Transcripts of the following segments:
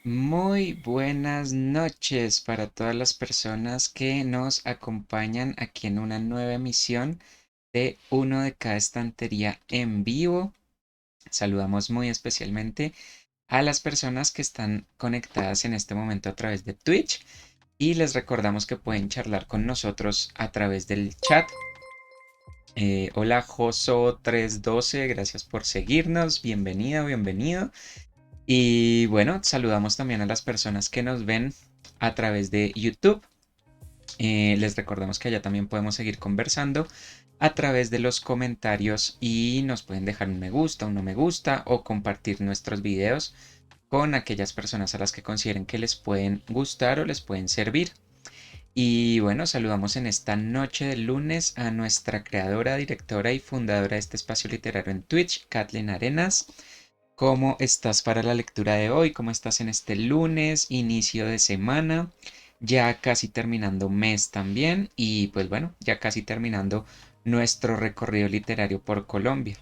Muy buenas noches para todas las personas que nos acompañan aquí en una nueva emisión de Uno de cada estantería en vivo. Saludamos muy especialmente a las personas que están conectadas en este momento a través de Twitch y les recordamos que pueden charlar con nosotros a través del chat. Hola Joso312, gracias por seguirnos, bienvenido, bienvenido. Y bueno, saludamos también a las personas que nos ven a través de YouTube. Les recordamos que allá también podemos seguir conversando a través de los comentarios y nos pueden dejar un me gusta, un no me gusta o compartir nuestros videos con aquellas personas a las que consideren que les pueden gustar o les pueden servir. Y bueno, saludamos en esta noche de lunes a nuestra creadora, directora y fundadora de este espacio literario en Twitch, Kathleen Arenas. ¿Cómo estás para la lectura de hoy? ¿Cómo estás en este lunes, inicio de semana? Ya casi terminando mes también y pues bueno, ya casi terminando nuestro recorrido literario por Colombia.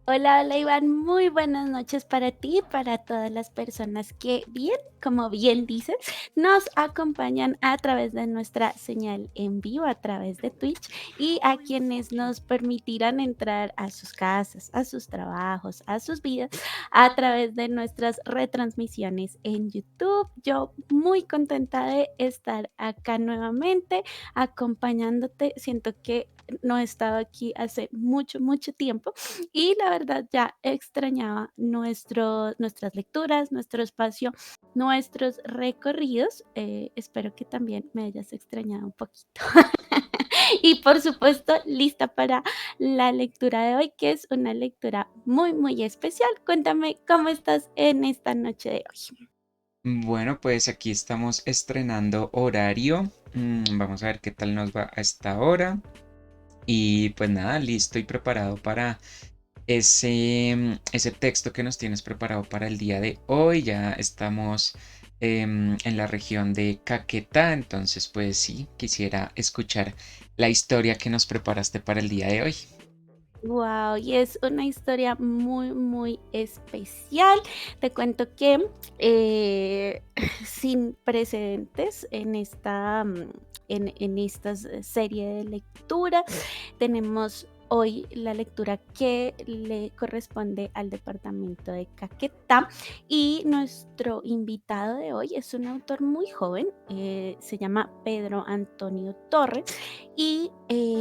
Hola, hola Iván, muy buenas noches para ti y para todas las personas que bien, como bien dices, nos acompañan a través de nuestra señal en vivo, a través de Twitch y a quienes nos permitirán entrar a sus casas, a sus trabajos, a sus vidas, a través de nuestras retransmisiones en YouTube. Yo muy contenta de estar acá nuevamente acompañándote. Siento que no he estado aquí hace mucho, mucho tiempo y la verdad ya extrañaba nuestras lecturas, nuestro espacio, nuestros recorridos. Espero que también me hayas extrañado un poquito. Y por supuesto, lista para la lectura de hoy, que es una lectura muy, muy especial. Cuéntame cómo estás en esta noche de hoy. Bueno, pues aquí estamos estrenando horario. Vamos a ver qué tal nos va a esta hora. Y pues nada, listo y preparado para ese texto que nos tienes preparado para el día de hoy. Ya estamos en la región de Caquetá, entonces pues sí, quisiera escuchar la historia que nos preparaste para el día de hoy. Wow, y es una historia muy, muy especial. Te cuento que sin precedentes en esta serie de lectura, tenemos hoy la lectura que le corresponde al departamento de Caquetá y nuestro invitado de hoy es un autor muy joven, se llama Pedro Antonio Torres y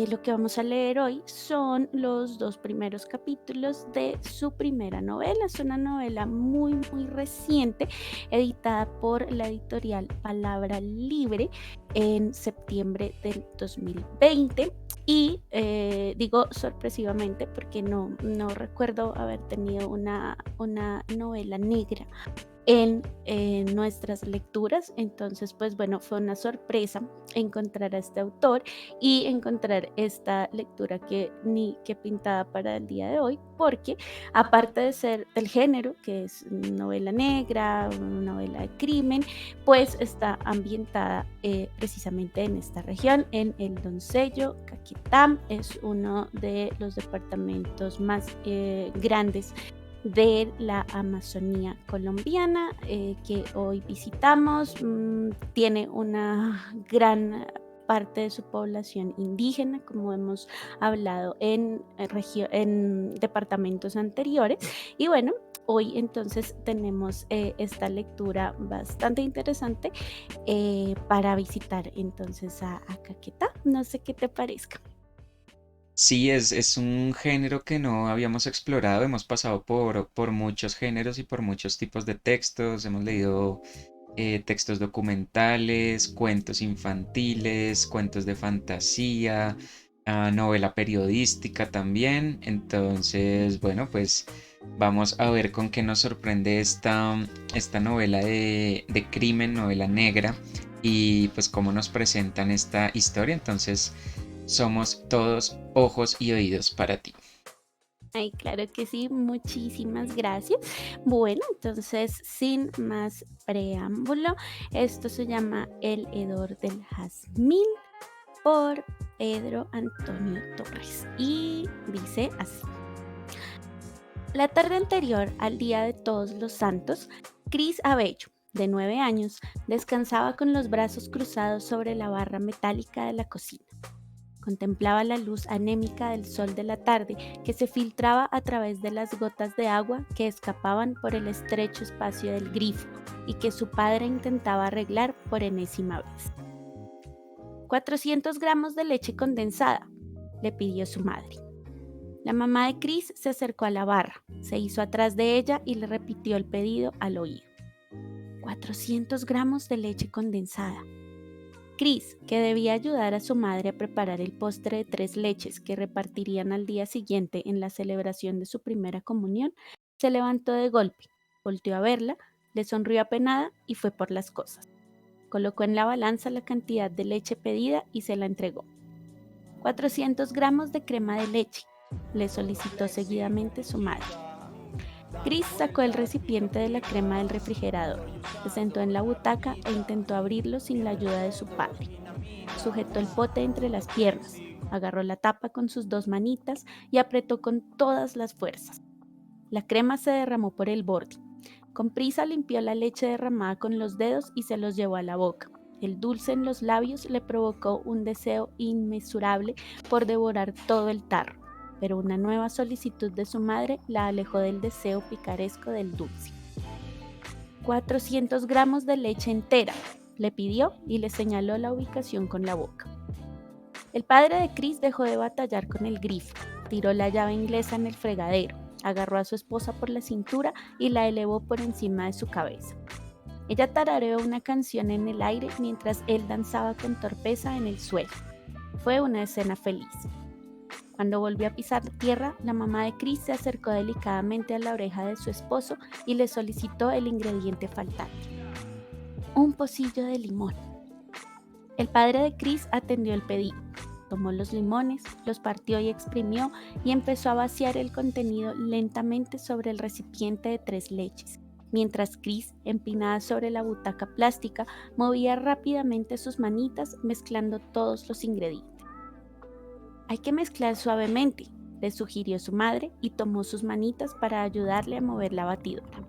lo que vamos a leer hoy son los dos primeros capítulos de su primera novela. Es una novela muy, muy reciente, editada por la editorial Palabra Libre en septiembre del 2020. Y digo sorpresivamente porque no recuerdo haber tenido una novela negra en nuestras lecturas. Entonces, pues bueno, fue una sorpresa encontrar a este autor y encontrar esta lectura que ni que pintada para el día de hoy, porque aparte de ser del género, que es novela negra, una novela de crimen, pues está ambientada precisamente en esta región, en el Doncello. Caquetá es uno de los departamentos más grandes de la Amazonía colombiana que hoy visitamos. Tiene una gran parte de su población indígena, como hemos hablado en departamentos anteriores. Y bueno, hoy entonces tenemos esta lectura bastante interesante para visitar entonces a Caquetá. No sé qué te parezca. Sí, es un género que no habíamos explorado, hemos pasado por muchos géneros y por muchos tipos de textos, hemos leído textos documentales, cuentos infantiles, cuentos de fantasía, novela periodística también. Entonces, bueno, pues vamos a ver con qué nos sorprende esta novela de crimen, novela negra, y pues cómo nos presentan esta historia. Entonces, somos todos ojos y oídos para ti. Ay, claro que sí, muchísimas gracias. Bueno, entonces, sin más preámbulo, esto se llama El hedor del jazmín por Pedro Antonio Torres y dice así. La tarde anterior al Día de Todos los Santos, Chris Abello, de 9 años, descansaba con los brazos cruzados sobre la barra metálica de la cocina. Contemplaba la luz anémica del sol de la tarde que se filtraba a través de las gotas de agua que escapaban por el estrecho espacio del grifo y que su padre intentaba arreglar por enésima vez. 400 gramos de leche condensada, le pidió su madre. La mamá de Chris se acercó a la barra, se hizo atrás de ella y le repitió el pedido al oído. 400 gramos de leche condensada. Chris, que debía ayudar a su madre a preparar el postre de 3 leches que repartirían al día siguiente en la celebración de su primera comunión, se levantó de golpe, volteó a verla, le sonrió apenada y fue por las cosas. Colocó en la balanza la cantidad de leche pedida y se la entregó. 400 gramos de crema de leche, le solicitó seguidamente su madre. Chris sacó el recipiente de la crema del refrigerador, se sentó en la butaca e intentó abrirlo sin la ayuda de su padre. Sujetó el pote entre las piernas, agarró la tapa con sus 2 manitas y apretó con todas las fuerzas. La crema se derramó por el borde. Con prisa limpió la leche derramada con los dedos y se los llevó a la boca. El dulce en los labios le provocó un deseo inmesurable por devorar todo el tarro, pero una nueva solicitud de su madre la alejó del deseo picaresco del dulce. 400 gramos de leche entera, le pidió y le señaló la ubicación con la boca. El padre de Chris dejó de batallar con el grifo, tiró la llave inglesa en el fregadero, agarró a su esposa por la cintura y la elevó por encima de su cabeza. Ella tarareó una canción en el aire mientras él danzaba con torpeza en el suelo. Fue una escena feliz. Cuando volvió a pisar tierra, la mamá de Chris se acercó delicadamente a la oreja de su esposo y le solicitó el ingrediente faltante: un pocillo de limón. El padre de Chris atendió el pedido. Tomó los limones, los partió y exprimió y empezó a vaciar el contenido lentamente sobre el recipiente de 3 leches, mientras Chris, empinada sobre la butaca plástica, movía rápidamente sus manitas mezclando todos los ingredientes. Hay que mezclar suavemente, le sugirió su madre y tomó sus manitas para ayudarle a mover la batidora.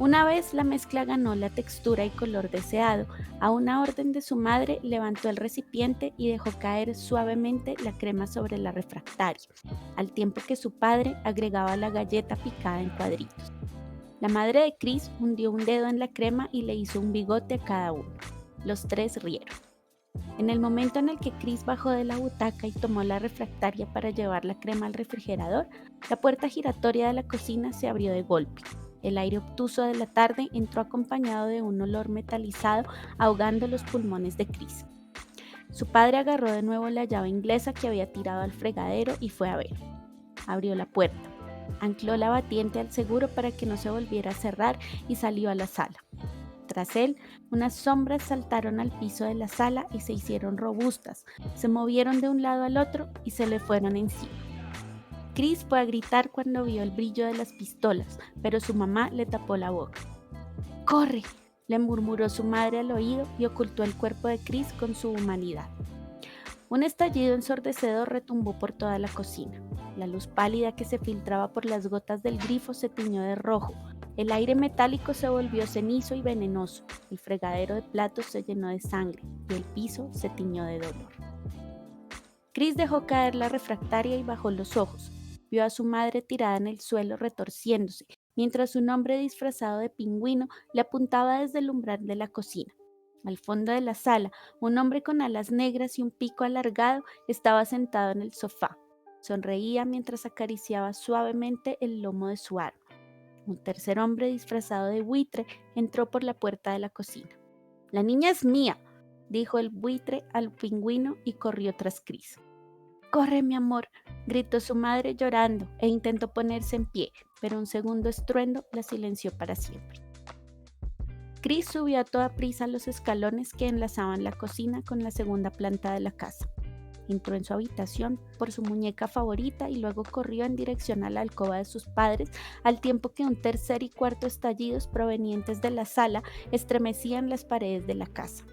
Una vez la mezcla ganó la textura y color deseado, a una orden de su madre levantó el recipiente y dejó caer suavemente la crema sobre la refractaria, al tiempo que su padre agregaba la galleta picada en cuadritos. La madre de Chris hundió un dedo en la crema y le hizo un bigote a cada uno. Los 3 rieron. En el momento en el que Chris bajó de la butaca y tomó la refractaria para llevar la crema al refrigerador, la puerta giratoria de la cocina se abrió de golpe. El aire obtuso de la tarde entró acompañado de un olor metalizado ahogando los pulmones de Chris. Su padre agarró de nuevo la llave inglesa que había tirado al fregadero y fue a ver. Abrió la puerta, ancló la batiente al seguro para que no se volviera a cerrar y salió a la sala. Tras él, unas sombras saltaron al piso de la sala y se hicieron robustas, se movieron de un lado al otro y se le fueron encima. Chris fue a gritar cuando vio el brillo de las pistolas, pero su mamá le tapó la boca. ¡Corre!, le murmuró su madre al oído y ocultó el cuerpo de Chris con su humanidad. Un estallido ensordecedor retumbó por toda la cocina. La luz pálida que se filtraba por las gotas del grifo se tiñó de rojo. El aire metálico se volvió cenizo y venenoso. El fregadero de platos se llenó de sangre y el piso se tiñó de dolor. Chris dejó caer la refractaria y bajó los ojos. Vio a su madre tirada en el suelo retorciéndose, mientras un hombre disfrazado de pingüino le apuntaba desde el umbral de la cocina. Al fondo de la sala, un hombre con alas negras y un pico alargado estaba sentado en el sofá. Sonreía mientras acariciaba suavemente el lomo de su arma. Un tercer hombre disfrazado de buitre entró por la puerta de la cocina. «La niña es mía», dijo el buitre al pingüino y corrió tras Chris. «¡Corre, mi amor!», gritó su madre llorando e intentó ponerse en pie, pero un segundo estruendo la silenció para siempre. Chris subió a toda prisa los escalones que enlazaban la cocina con la segunda planta de la casa. Entró en su habitación por su muñeca favorita y luego corrió en dirección a la alcoba de sus padres, al tiempo que un tercer y cuarto estallidos provenientes de la sala estremecían las paredes de la casa.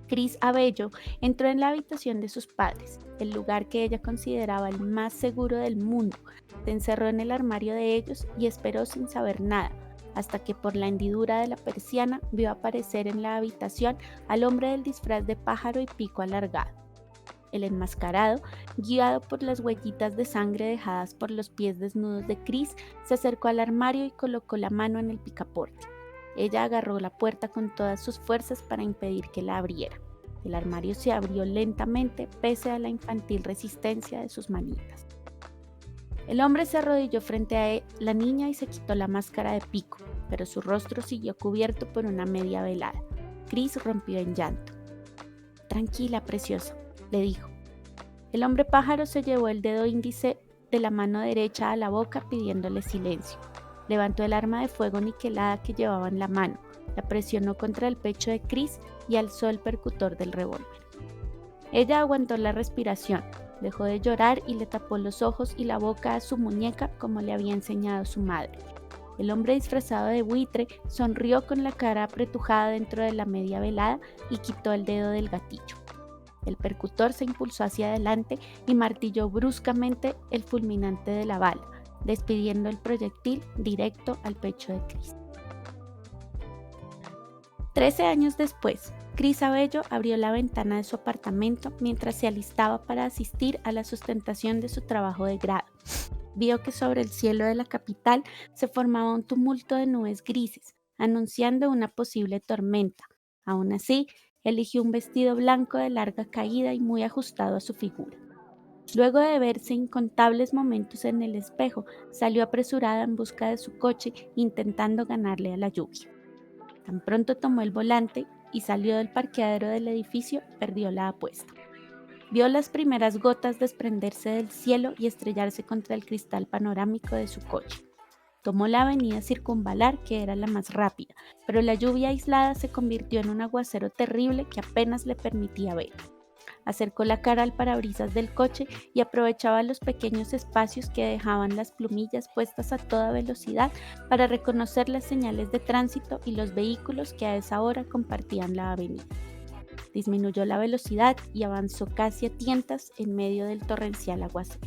Chris Abello entró en la habitación de sus padres, el lugar que ella consideraba el más seguro del mundo. Se encerró en el armario de ellos y esperó sin saber nada, hasta que por la hendidura de la persiana vio aparecer en la habitación al hombre del disfraz de pájaro y pico alargado. El enmascarado, guiado por las huellitas de sangre dejadas por los pies desnudos de Chris, se acercó al armario y colocó la mano en el picaporte. Ella agarró la puerta con todas sus fuerzas para impedir que la abriera. El armario se abrió lentamente pese a la infantil resistencia de sus manitas. El hombre se arrodilló frente a la niña y se quitó la máscara de pico, pero su rostro siguió cubierto por una media velada. Chris rompió en llanto. «Tranquila, preciosa», le dijo. El hombre pájaro se llevó el dedo índice de la mano derecha a la boca pidiéndole silencio. Levantó el arma de fuego niquelada que llevaba en la mano, la presionó contra el pecho de Chris y alzó el percutor del revólver. Ella aguantó la respiración, dejó de llorar y le tapó los ojos y la boca a su muñeca como le había enseñado su madre. El hombre disfrazado de buitre sonrió con la cara apretujada dentro de la media velada y quitó el dedo del gatillo. El percutor se impulsó hacia adelante y martilló bruscamente el fulminante de la bala, despidiendo el proyectil directo al pecho de Chris. 13 años después, Chris Abello abrió la ventana de su apartamento mientras se alistaba para asistir a la sustentación de su trabajo de grado. Vio que sobre el cielo de la capital se formaba un tumulto de nubes grises, anunciando una posible tormenta. Aún así, eligió un vestido blanco de larga caída y muy ajustado a su figura. Luego de verse incontables momentos en el espejo, salió apresurada en busca de su coche, intentando ganarle a la lluvia. Tan pronto tomó el volante y salió del parqueadero del edificio, perdió la apuesta. Vio las primeras gotas desprenderse del cielo y estrellarse contra el cristal panorámico de su coche. Tomó la avenida Circunvalar, que era la más rápida, pero la lluvia aislada se convirtió en un aguacero terrible que apenas le permitía ver. Acercó la cara al parabrisas del coche y aprovechaba los pequeños espacios que dejaban las plumillas puestas a toda velocidad para reconocer las señales de tránsito y los vehículos que a esa hora compartían la avenida. Disminuyó la velocidad y avanzó casi a tientas en medio del torrencial aguacero.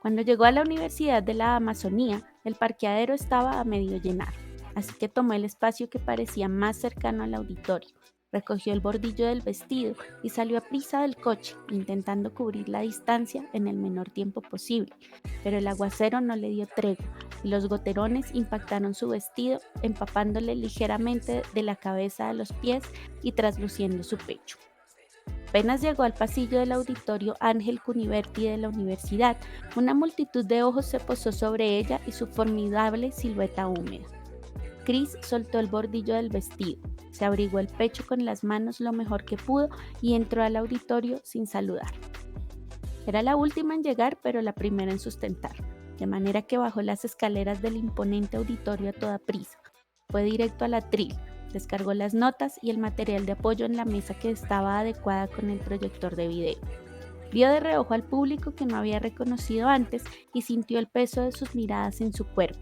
Cuando llegó a la Universidad de la Amazonía, el parqueadero estaba a medio llenar, así que tomó el espacio que parecía más cercano al auditorio. Recogió el bordillo del vestido y salió a prisa del coche, intentando cubrir la distancia en el menor tiempo posible, pero el aguacero no le dio tregua y los goterones impactaron su vestido, empapándole ligeramente de la cabeza a los pies y trasluciendo su pecho. Apenas llegó al pasillo del auditorio Ángel Cuniverti de la universidad, una multitud de ojos se posó sobre ella y su formidable silueta húmeda. Chris soltó el bordillo del vestido, se abrigó el pecho con las manos lo mejor que pudo y entró al auditorio sin saludar. Era la última en llegar, pero la primera en sustentar, de manera que bajó las escaleras del imponente auditorio a toda prisa. Fue directo al atril, descargó las notas y el material de apoyo en la mesa que estaba adecuada con el proyector de video. Vio de reojo al público que no había reconocido antes y sintió el peso de sus miradas en su cuerpo.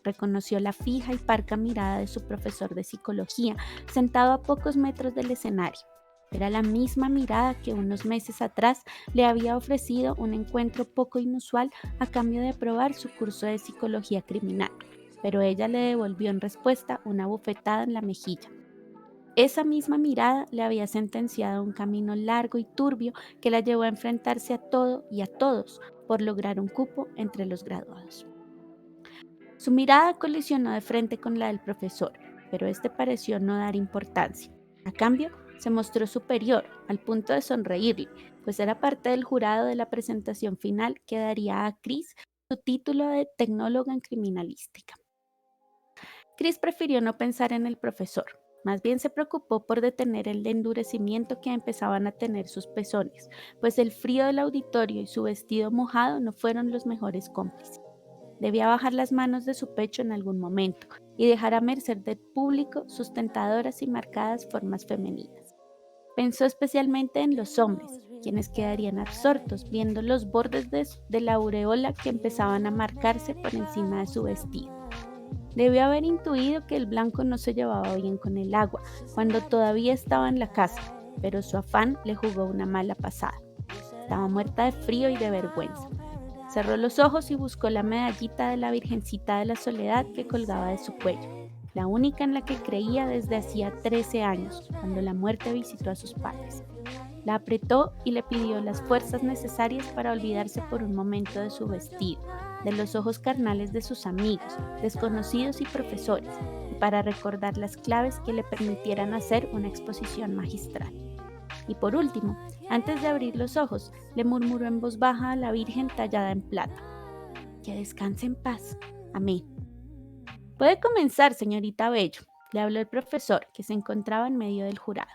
Reconoció la fija y parca mirada de su profesor de psicología, sentado a pocos metros del escenario. Era la misma mirada que unos meses atrás le había ofrecido un encuentro poco inusual a cambio de aprobar su curso de psicología criminal, pero ella le devolvió en respuesta una bofetada en la mejilla. Esa misma mirada le había sentenciado un camino largo y turbio que la llevó a enfrentarse a todo y a todos por lograr un cupo entre los graduados. Su mirada colisionó de frente con la del profesor, pero este pareció no dar importancia. A cambio, se mostró superior, al punto de sonreírle, pues era parte del jurado de la presentación final que daría a Chris su título de tecnóloga en criminalística. Chris prefirió no pensar en el profesor, más bien se preocupó por detener el endurecimiento que empezaban a tener sus pezones, pues el frío del auditorio y su vestido mojado no fueron los mejores cómplices. Debía bajar las manos de su pecho en algún momento y dejar a merced del público sus tentadoras y marcadas formas femeninas. Pensó especialmente en los hombres, quienes quedarían absortos viendo los bordes de la aureola que empezaban a marcarse por encima de su vestido. Debió haber intuido que el blanco no se llevaba bien con el agua cuando todavía estaba en la casa, pero su afán le jugó una mala pasada. Estaba muerta de frío y de vergüenza. Cerró los ojos y buscó la medallita de la Virgencita de la Soledad que colgaba de su cuello, la única en la que creía desde hacía 13 años, cuando la muerte visitó a sus padres. La apretó y le pidió las fuerzas necesarias para olvidarse por un momento de su vestido, de los ojos carnales de sus amigos, desconocidos y profesores, y para recordar las claves que le permitieran hacer una exposición magistral. Y por último, antes de abrir los ojos, le murmuró en voz baja a la Virgen tallada en plata: que descanse en paz. Amén. Puede comenzar, señorita Bello, le habló el profesor, que se encontraba en medio del jurado.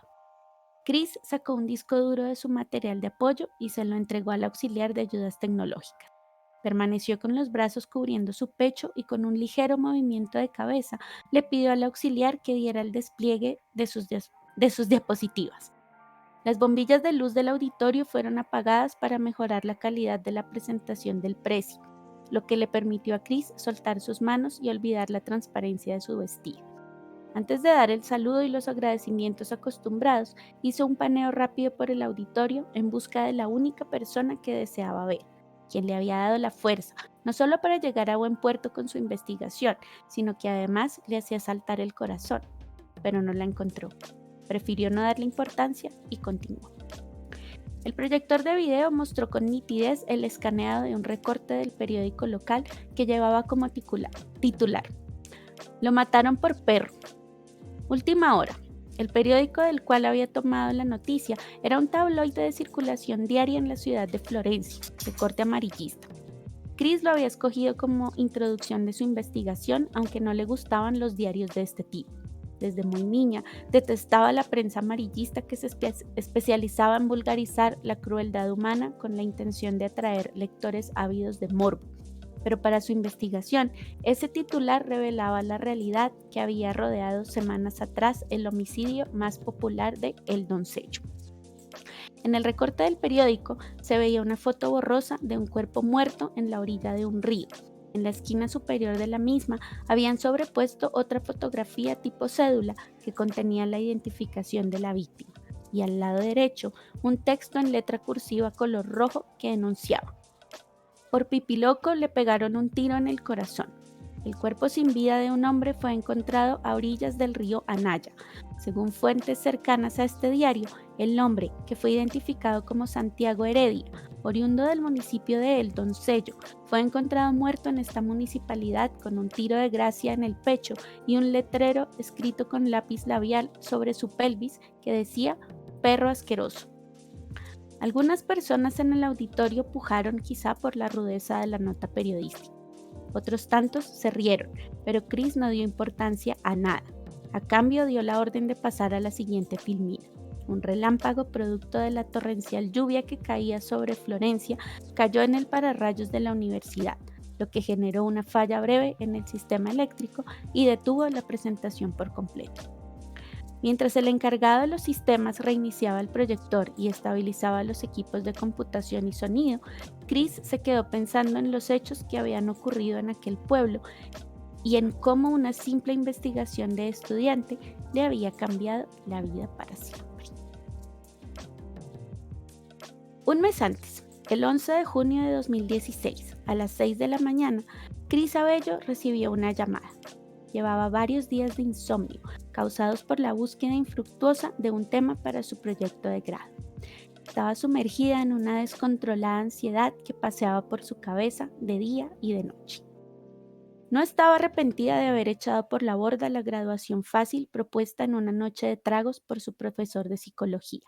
Chris sacó un disco duro de su material de apoyo y se lo entregó al auxiliar de ayudas tecnológicas. Permaneció con los brazos cubriendo su pecho y con un ligero movimiento de cabeza le pidió al auxiliar que diera el despliegue de sus diapositivas. Las bombillas de luz del auditorio fueron apagadas para mejorar la calidad de la presentación del precio, lo que le permitió a Chris soltar sus manos y olvidar la transparencia de su vestido. Antes de dar el saludo y los agradecimientos acostumbrados, hizo un paneo rápido por el auditorio en busca de la única persona que deseaba ver, quien le había dado la fuerza, no solo para llegar a buen puerto con su investigación, sino que además le hacía saltar el corazón. Pero no la encontró. Prefirió no darle importancia y continuó. El proyector de video mostró con nitidez el escaneado de un recorte del periódico local que llevaba como titular: Lo mataron por perro. Última hora. El periódico del cual había tomado la noticia era un tabloide de circulación diaria en la ciudad de Florencia, de corte amarillista. Chris lo había escogido como introducción de su investigación, aunque no le gustaban los diarios de este tipo. Desde muy niña, detestaba la prensa amarillista que se especializaba en vulgarizar la crueldad humana con la intención de atraer lectores ávidos de morbo. Pero para su investigación, ese titular revelaba la realidad que había rodeado semanas atrás el homicidio más popular de El Doncello. En el recorte del periódico se veía una foto borrosa de un cuerpo muerto en la orilla de un río. En la esquina superior de la misma habían sobrepuesto otra fotografía tipo cédula que contenía la identificación de la víctima, y al lado derecho un texto en letra cursiva color rojo que denunciaba: por pipiloco le pegaron un tiro en el corazón. El cuerpo sin vida de un hombre fue encontrado a orillas del río Anaya. Según fuentes cercanas a este diario, el hombre, que fue identificado como Santiago Heredia, oriundo del municipio de El Doncello, fue encontrado muerto en esta municipalidad con un tiro de gracia en el pecho y un letrero escrito con lápiz labial sobre su pelvis que decía: perro asqueroso. Algunas personas en el auditorio pujaron quizá por la rudeza de la nota periodística. Otros tantos se rieron, pero Chris no dio importancia a nada. A cambio dio la orden de pasar a la siguiente filmina. Un relámpago producto de la torrencial lluvia que caía sobre Florencia cayó en el pararrayos de la universidad, lo que generó una falla breve en el sistema eléctrico y detuvo la presentación por completo. Mientras el encargado de los sistemas reiniciaba el proyector y estabilizaba los equipos de computación y sonido, Chris se quedó pensando en los hechos que habían ocurrido en aquel pueblo y en cómo una simple investigación de estudiante le había cambiado la vida para siempre. Un mes antes, el 11 de junio de 2016, a las 6 de la mañana, Chris Abello recibió una llamada. Llevaba varios días de insomnio, causados por la búsqueda infructuosa de un tema para su proyecto de grado. Estaba sumergida en una descontrolada ansiedad que paseaba por su cabeza de día y de noche. No estaba arrepentida de haber echado por la borda la graduación fácil propuesta en una noche de tragos por su profesor de psicología.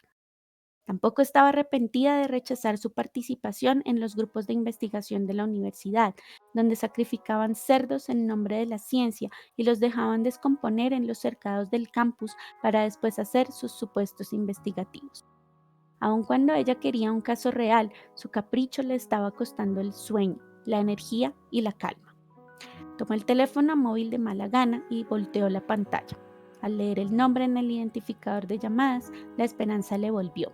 Tampoco estaba arrepentida de rechazar su participación en los grupos de investigación de la universidad, donde sacrificaban cerdos en nombre de la ciencia y los dejaban descomponer en los cercados del campus para después hacer sus supuestos investigativos. Aun cuando ella quería un caso real, su capricho le estaba costando el sueño, la energía y la calma. Tomó el teléfono móvil de mala gana y volteó la pantalla. Al leer el nombre en el identificador de llamadas, la esperanza le volvió.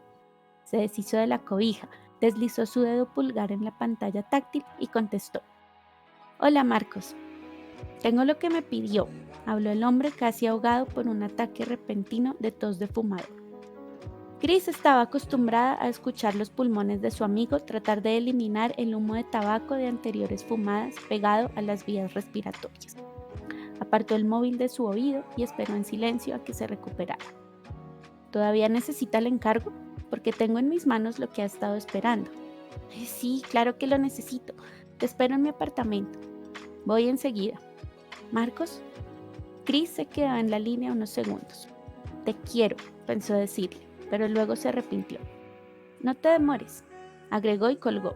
Se deshizo de la cobija, deslizó su dedo pulgar en la pantalla táctil y contestó: Hola Marcos, tengo lo que me pidió, habló el hombre casi ahogado por un ataque repentino de tos de fumador. Chris estaba acostumbrada a escuchar los pulmones de su amigo tratar de eliminar el humo de tabaco de anteriores fumadas pegado a las vías respiratorias. Apartó el móvil de su oído y esperó en silencio a que se recuperara. ¿Todavía necesita el encargo? Porque tengo en mis manos lo que ha estado esperando. Sí, claro que lo necesito. Te espero en mi apartamento. Voy enseguida. ¿Marcos? Chris se quedó en la línea unos segundos. Te quiero, pensó decirle, pero luego se arrepintió. No te demores, agregó y colgó.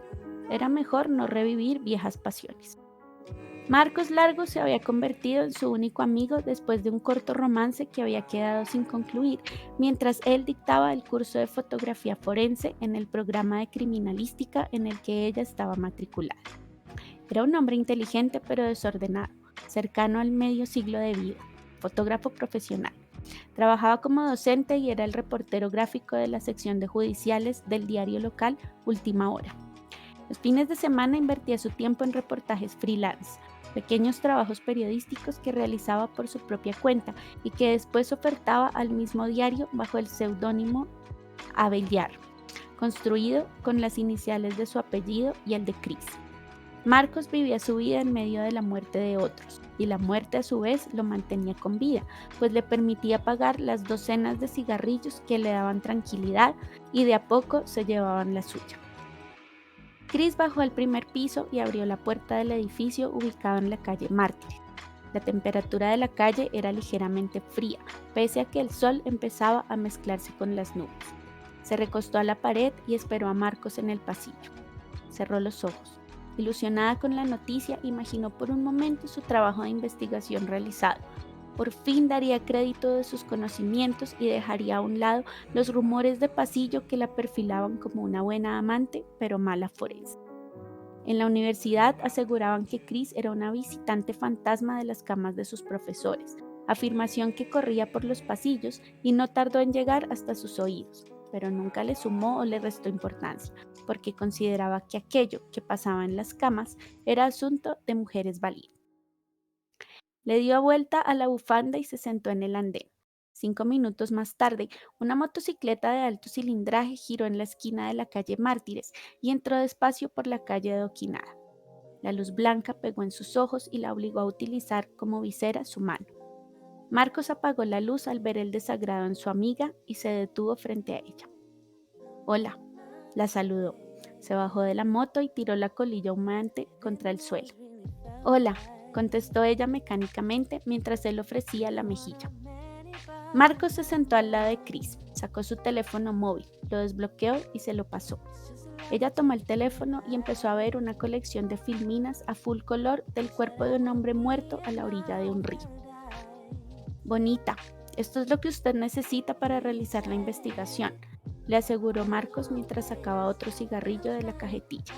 Era mejor no revivir viejas pasiones. Marcos Largo se había convertido en su único amigo después de un corto romance que había quedado sin concluir, mientras él dictaba el curso de fotografía forense en el programa de criminalística en el que ella estaba matriculada. Era un hombre inteligente pero desordenado, cercano al medio siglo de vida, fotógrafo profesional. Trabajaba como docente y era el reportero gráfico de la sección de judiciales del diario local Última Hora. Los fines de semana invertía su tiempo en reportajes freelance, pequeños trabajos periodísticos que realizaba por su propia cuenta y que después ofertaba al mismo diario bajo el seudónimo Abellar, construido con las iniciales de su apellido y el de Chris. Marcos vivía su vida en medio de la muerte de otros, y la muerte a su vez lo mantenía con vida, pues le permitía pagar las docenas de cigarrillos que le daban tranquilidad y de a poco se llevaban la suya. Chris bajó al primer piso y abrió la puerta del edificio ubicado en la calle Mártires. La temperatura de la calle era ligeramente fría, pese a que el sol empezaba a mezclarse con las nubes. Se recostó a la pared y esperó a Marcos en el pasillo. Cerró los ojos. Ilusionada con la noticia, imaginó por un momento su trabajo de investigación realizado. Por fin daría crédito de sus conocimientos y dejaría a un lado los rumores de pasillo que la perfilaban como una buena amante, pero mala forense. En la universidad aseguraban que Chris era una visitante fantasma de las camas de sus profesores, afirmación que corría por los pasillos y no tardó en llegar hasta sus oídos, pero nunca le sumó o le restó importancia, porque consideraba que aquello que pasaba en las camas era asunto de mujeres valientes. Le dio vuelta a la bufanda y se sentó en el andén. 5 minutos más tarde, una motocicleta de alto cilindraje giró en la esquina de la calle Mártires y entró despacio por la calle de Oquinada. La luz blanca pegó en sus ojos y la obligó a utilizar como visera su mano. Marcos apagó la luz al ver el desagrado en su amiga y se detuvo frente a ella. Hola, la saludó. Se bajó de la moto y tiró la colilla humeante contra el suelo. Hola, contestó ella mecánicamente mientras él ofrecía la mejilla. Marcos se sentó al lado de Chris, sacó su teléfono móvil, lo desbloqueó y se lo pasó. Ella tomó el teléfono y empezó a ver una colección de filminas a full color del cuerpo de un hombre muerto a la orilla de un río. Bonita, esto es lo que usted necesita para realizar la investigación, le aseguró Marcos mientras sacaba otro cigarrillo de la cajetilla.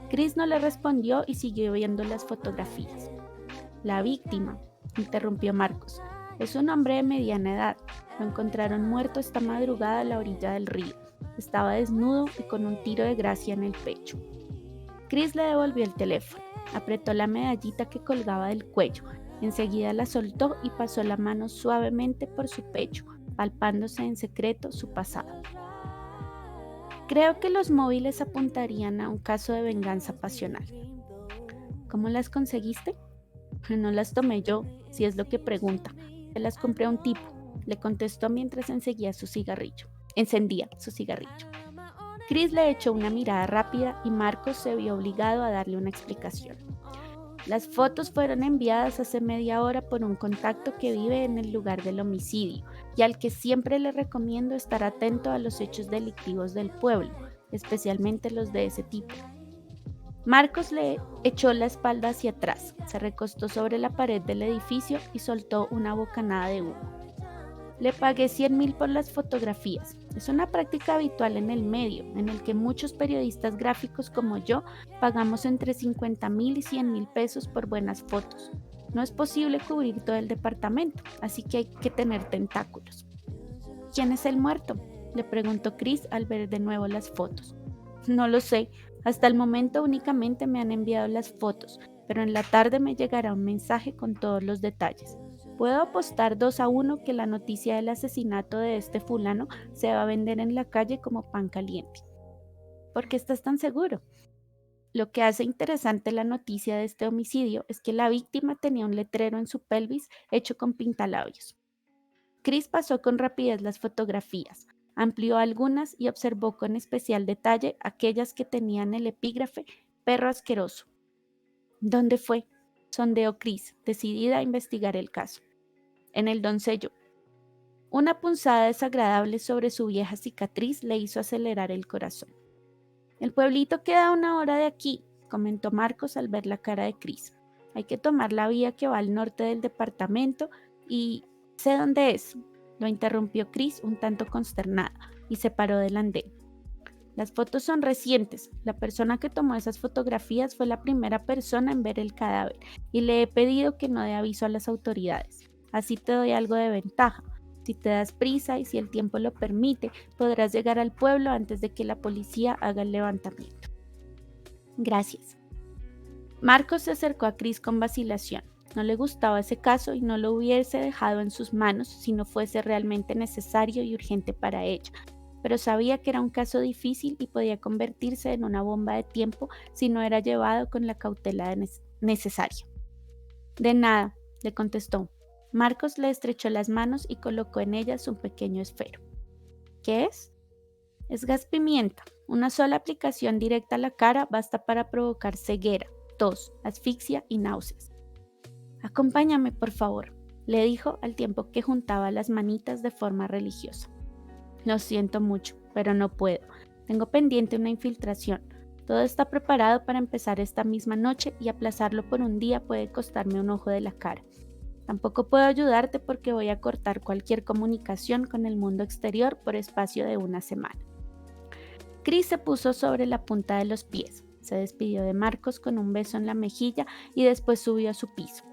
Chris no le respondió y siguió viendo las fotografías. La víctima, interrumpió Marcos, es un hombre de mediana edad. Lo encontraron muerto esta madrugada a la orilla del río. Estaba desnudo y con un tiro de gracia en el pecho. Chris le devolvió el teléfono, apretó la medallita que colgaba del cuello, enseguida la soltó y pasó la mano suavemente por su pecho, palpándose en secreto su pasado. Creo que los móviles apuntarían a un caso de venganza pasional. ¿Cómo las conseguiste? No las tomé yo, si es lo que pregunta. Se las compré a un tipo, le contestó mientras encendía su cigarrillo. Chris le echó una mirada rápida y Marcos se vio obligado a darle una explicación. Las fotos fueron enviadas hace media hora por un contacto que vive en el lugar del homicidio y al que siempre le recomiendo estar atento a los hechos delictivos del pueblo, especialmente los de ese tipo. Marcos le echó la espalda hacia atrás, se recostó sobre la pared del edificio y soltó una bocanada de humo. Le pagué 100,000 por las fotografías. Es una práctica habitual en el medio, en el que muchos periodistas gráficos como yo pagamos entre 50,000 y 100,000 pesos por buenas fotos. No es posible cubrir todo el departamento, así que hay que tener tentáculos. ¿Quién es el muerto?, le preguntó Chris al ver de nuevo las fotos. No lo sé, hasta el momento únicamente me han enviado las fotos, pero en la tarde me llegará un mensaje con todos los detalles. Puedo apostar 2-1 que la noticia del asesinato de este fulano se va a vender en la calle como pan caliente. ¿Por qué estás tan seguro? Lo que hace interesante la noticia de este homicidio es que la víctima tenía un letrero en su pelvis hecho con pintalabios. Chris pasó con rapidez las fotografías, amplió algunas y observó con especial detalle aquellas que tenían el epígrafe perro asqueroso. ¿Dónde fue? Sondeó Chris, decidida a investigar el caso. En el Doncello. Una punzada desagradable sobre su vieja cicatriz le hizo acelerar el corazón. El pueblito queda a 1 hora de aquí, comentó Marcos al ver la cara de Chris. Hay que tomar la vía que va al norte del departamento y sé dónde es, lo interrumpió Chris un tanto consternada y se paró del andén. Las fotos son recientes. La persona que tomó esas fotografías fue la primera persona en ver el cadáver y le he pedido que no dé aviso a las autoridades. Así te doy algo de ventaja. Si te das prisa y si el tiempo lo permite, podrás llegar al pueblo antes de que la policía haga el levantamiento. Gracias. Marcos se acercó a Chris con vacilación. No le gustaba ese caso y no lo hubiese dejado en sus manos si no fuese realmente necesario y urgente para ella, pero sabía que era un caso difícil y podía convertirse en una bomba de tiempo si no era llevado con la cautela necesaria. De nada, le contestó. Marcos le estrechó las manos y colocó en ellas un pequeño esfero. ¿Qué es? Es gas pimienta. Una sola aplicación directa a la cara basta para provocar ceguera, tos, asfixia y náuseas. Acompáñame, por favor, le dijo al tiempo que juntaba las manitas de forma religiosa. Lo siento mucho, pero no puedo. Tengo pendiente una infiltración. Todo está preparado para empezar esta misma noche y aplazarlo por un día puede costarme un ojo de la cara. Tampoco puedo ayudarte porque voy a cortar cualquier comunicación con el mundo exterior por espacio de 1 semana. Chris se puso sobre la punta de los pies, se despidió de Marcos con un beso en la mejilla y después subió a su piso.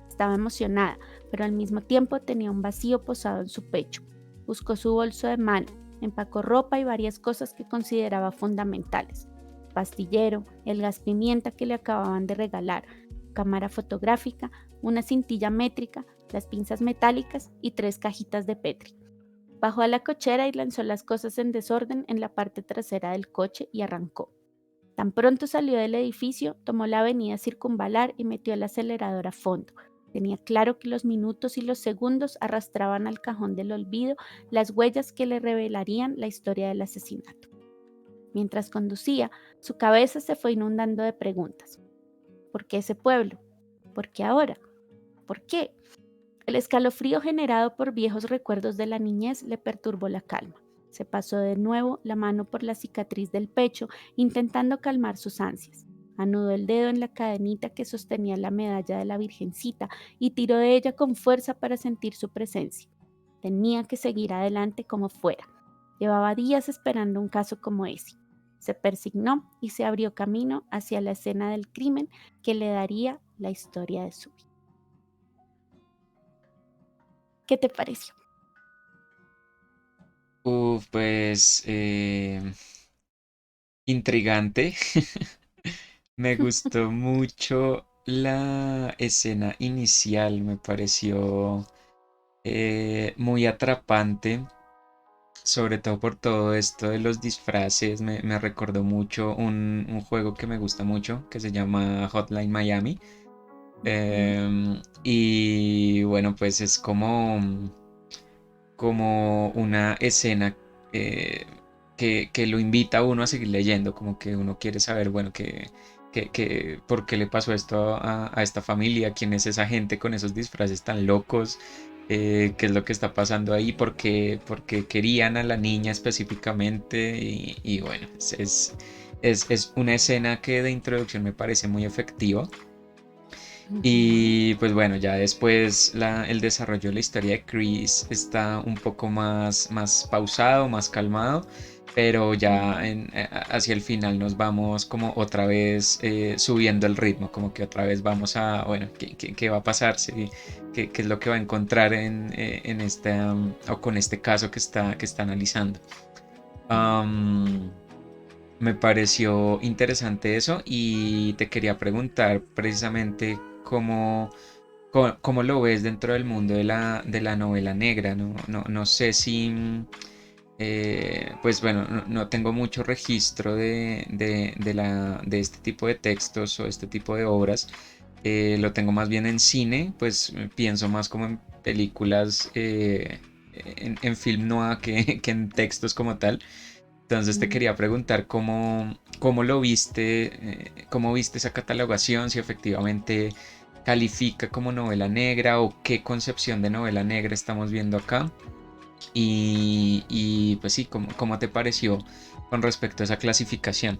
Estaba emocionada, pero al mismo tiempo tenía un vacío posado en su pecho. Buscó su bolso de mano, empacó ropa y varias cosas que consideraba fundamentales. Pastillero, el gas pimienta que le acababan de regalar, cámara fotográfica, una cintilla métrica, las pinzas metálicas y 3 cajitas de Petri. Bajó a la cochera y lanzó las cosas en desorden en la parte trasera del coche y arrancó. Tan pronto salió del edificio, tomó la avenida Circunvalar y metió el acelerador a fondo. Tenía claro que los minutos y los segundos arrastraban al cajón del olvido las huellas que le revelarían la historia del asesinato. Mientras conducía, su cabeza se fue inundando de preguntas. ¿Por qué ese pueblo? ¿Por qué ahora? ¿Por qué? El escalofrío generado por viejos recuerdos de la niñez le perturbó la calma. Se pasó de nuevo la mano por la cicatriz del pecho, intentando calmar sus ansias. Anudó el dedo en la cadenita que sostenía la medalla de la Virgencita y tiró de ella con fuerza para sentir su presencia. Tenía que seguir adelante como fuera. Llevaba días esperando un caso como ese. Se persignó y se abrió camino hacia la escena del crimen que le daría la historia de su vida. ¿Qué te pareció? Pues intrigante. Me gustó mucho la escena inicial, me pareció muy atrapante, sobre todo por todo esto de los disfraces. Me recordó mucho un juego que me gusta mucho, que se llama Hotline Miami. Ujú. Y bueno, pues es como una escena eh, que lo invita a uno a seguir leyendo, como que uno quiere saber, bueno, por qué le pasó esto a esta familia, quién es esa gente con esos disfraces tan locos, qué es lo que está pasando ahí, por qué querían a la niña específicamente, y bueno, es una escena que de introducción me parece muy efectiva. Ujú. Y pues bueno, ya después el desarrollo de la historia de Chris está un poco más pausado, más calmado, pero ya Ujú. hacia el final nos vamos como otra vez subiendo el ritmo, como que otra vez vamos a, bueno, ¿qué va a pasar? Sí, ¿qué es lo que va a encontrar en este, o con este caso que está analizando? Am, Me pareció interesante eso y te quería preguntar precisamente ¿cómo lo ves dentro del mundo de la novela negra? No sé si, pues bueno, no tengo mucho registro de este tipo de textos o este tipo de obras. Lo tengo más bien en cine, pues pienso más como en películas, en film noir que en textos como tal. Entonces te Mm. quería preguntar cómo lo viste, cómo viste esa catalogación, si efectivamente califica como novela negra o qué concepción de novela negra estamos viendo acá. Y pues sí, ¿cómo te pareció con respecto a esa clasificación?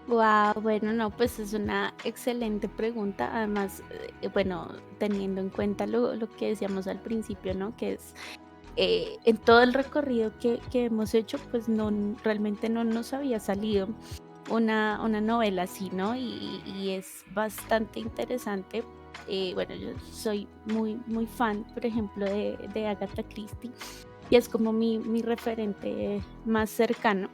Wow, bueno, no, pues es una excelente pregunta. Además, bueno, teniendo en cuenta lo que decíamos al principio, ¿no? Que es en todo el recorrido que hemos hecho, pues no, realmente no nos había salido una novela así, ¿no? Y es bastante interesante. Bueno, yo soy muy fan, por ejemplo, de Agatha Christie y es como mi referente más cercano.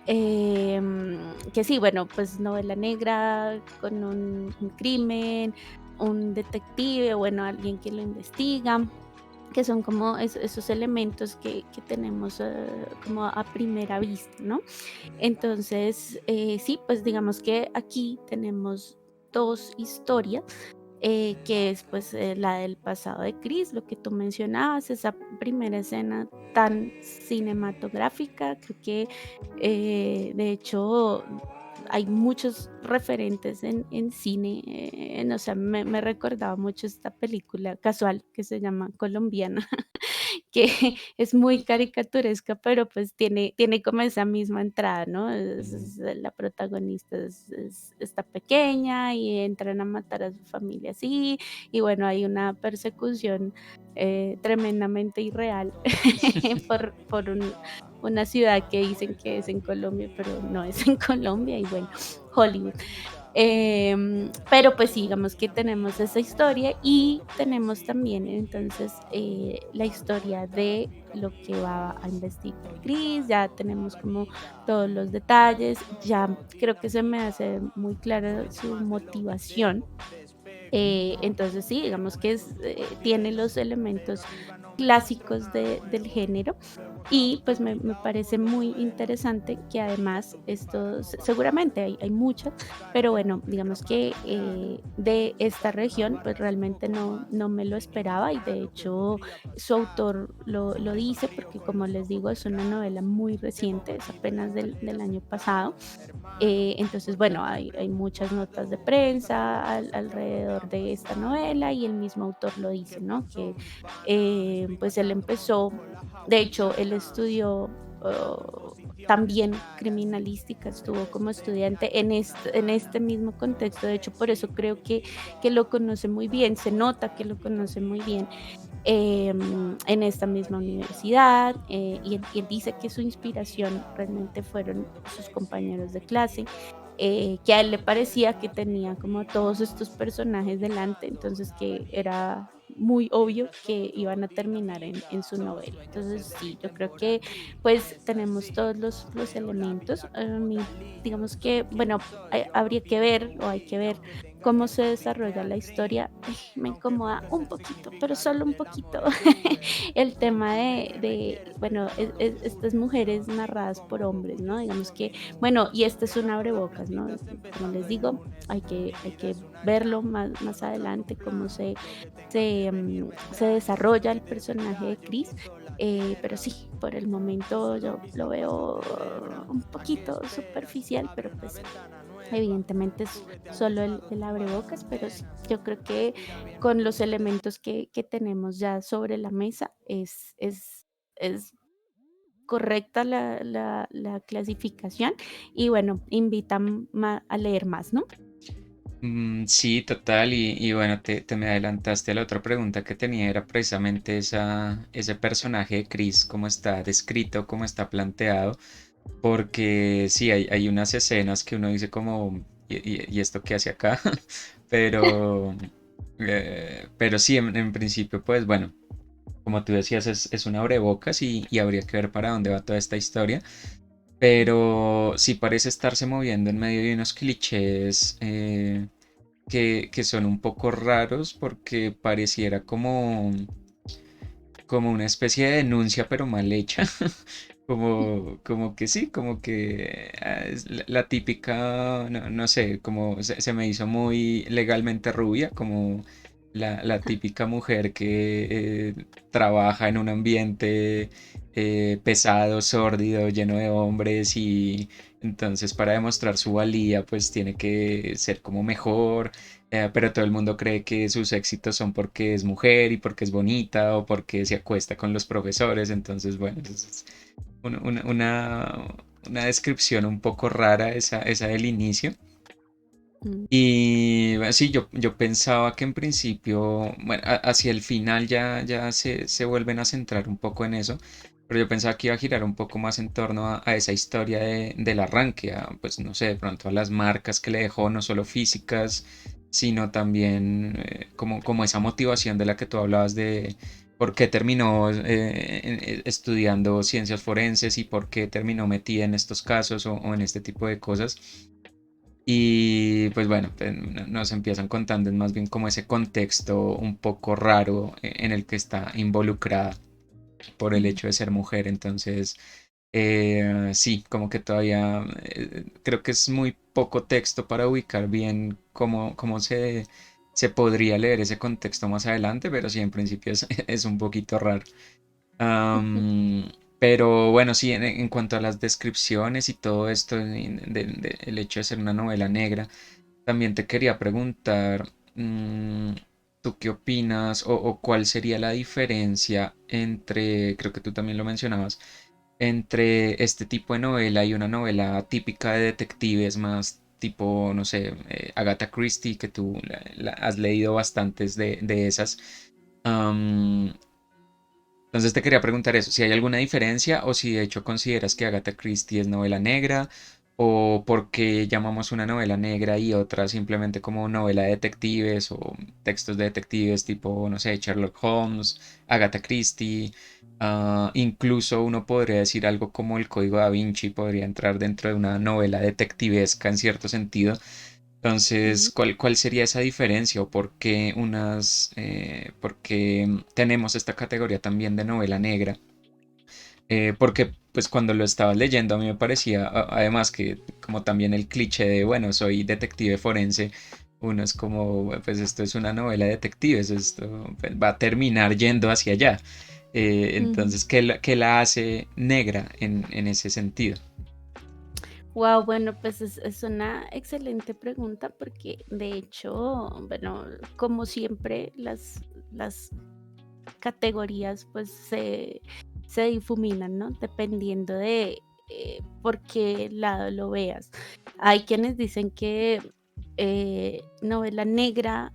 Que sí, bueno, pues novela negra con un crimen, un detective, bueno, alguien que lo investiga, que son como esos elementos que tenemos como a primera vista, ¿no? Entonces, sí, pues digamos que aquí tenemos dos historias, que es pues la del pasado de Chris, lo que tú mencionabas, esa primera escena tan cinematográfica, creo que de hecho hay muchos referentes en cine, o sea, me recordaba mucho esta película casual que se llama Colombiana, que es muy caricaturesca, pero pues tiene como esa misma entrada, ¿no? La protagonista está pequeña y entran a matar a su familia así, y bueno, hay una persecución tremendamente irreal por una ciudad que dicen que es en Colombia, pero no es en Colombia, y bueno, Hollywood. Pero pues sí, digamos que tenemos esa historia y tenemos también entonces la historia de lo que va a investigar Chris, ya tenemos como todos los detalles, ya creo que se me hace muy clara su motivación. Entonces sí, digamos que tiene los elementos clásicos del género y pues me parece muy interesante que además esto, seguramente hay muchas, pero bueno, digamos que de esta región pues realmente no me lo esperaba y de hecho su autor lo dice porque como les digo es una novela muy reciente, es apenas del año pasado. Entonces, bueno, hay muchas notas de prensa alrededor de esta novela y el mismo autor lo dice, ¿no? Que pues él empezó, de hecho, él estudió también criminalística, estuvo como estudiante en este mismo contexto, de hecho, por eso creo que lo conoce muy bien, se nota que lo conoce muy bien en esta misma universidad, y él dice que su inspiración realmente fueron sus compañeros de clase, que a él le parecía que tenía como a todos estos personajes delante, entonces que era muy obvio que iban a terminar en su novela. Entonces sí, yo creo que pues tenemos todos los elementos. A mí, digamos que, bueno, habría que ver o hay que ver cómo se desarrolla la historia. Me incomoda un poquito, pero solo un poquito, el tema bueno, estas mujeres narradas por hombres, ¿no? Digamos que, bueno, y este es un abrebocas, ¿no? Como les digo, hay que verlo más adelante, cómo se desarrolla el personaje de Chris. Pero sí, por el momento yo lo veo un poquito superficial, pero pues evidentemente es solo el abrebocas, pero sí, yo creo que con los elementos que tenemos ya sobre la mesa es correcta la clasificación y bueno, invita a leer más, ¿no? Sí, total. Y bueno, te me adelantaste a la otra pregunta que tenía, era precisamente ese personaje de Chris, cómo está descrito, cómo está planteado, porque sí, hay unas escenas que uno dice como, ¿y esto qué hace acá? Pero, pero sí, en principio, pues bueno, como tú decías, es un abrebocas y habría que ver para dónde va toda esta historia. Pero sí parece estarse moviendo en medio de unos clichés. que son un poco raros porque pareciera como una especie de denuncia, pero mal hecha. Como que sí, como que es la típica, no, no sé, como se me hizo muy legalmente rubia, como la típica mujer que trabaja en un ambiente pesado, sórdido, lleno de hombres y entonces para demostrar su valía pues tiene que ser como mejor, pero todo el mundo cree que sus éxitos son porque es mujer y porque es bonita o porque se acuesta con los profesores, entonces bueno, es una, una, una- una descripción un poco rara esa del inicio. Mm, Y sí, yo pensaba que en principio, bueno, hacia el final ya se vuelven a centrar un poco en eso, pero yo pensaba que iba a girar un poco más en torno a esa historia del arranque, pues no sé, de pronto a las marcas que le dejó, no solo físicas, sino también como esa motivación de la que tú hablabas de por qué terminó estudiando ciencias forenses y por qué terminó metida en estos casos o en este tipo de cosas. Y pues bueno, pues, nos empiezan contando es más bien como ese contexto un poco raro en el que está involucrada por el mm, hecho de ser mujer. Entonces, sí, como que todavía creo que es muy poco texto para ubicar bien cómo se podría leer ese contexto más adelante, pero sí, en principio es un poquito raro. ujú. Am, pero bueno, sí, en cuanto a las descripciones y todo esto, el hecho de ser una novela negra, también te quería preguntar, ¿tú qué opinas o cuál sería la diferencia entre, creo que tú también lo mencionabas, entre este tipo de novela y una novela típica de detectives más tipo, no sé, Agatha Christie, que tú has leído bastantes de esas? Entonces te quería preguntar eso, si hay alguna diferencia o si de hecho consideras que Agatha Christie es novela negra o por qué llamamos una novela negra y otra simplemente como novela de detectives o textos de detectives tipo, no sé, Sherlock Holmes, Agatha Christie, incluso uno podría decir algo como El Código Da Vinci podría entrar dentro de una novela detectivesca en cierto sentido. Entonces, Sí. ¿cuál sería esa diferencia o por qué tenemos esta categoría también de novela negra? Porque pues cuando lo estabas leyendo a mí me parecía, además que como también el cliché de, bueno, soy detective forense, uno es como, pues esto es una novela de detectives, esto pues, va a terminar yendo hacia allá. Entonces, ¿qué la hace negra en ese sentido? Wow, bueno, pues es una excelente pregunta porque de hecho, bueno, como siempre, las categorías pues se difuminan, ¿no? Dependiendo de por qué lado lo veas. Hay quienes dicen que novela negra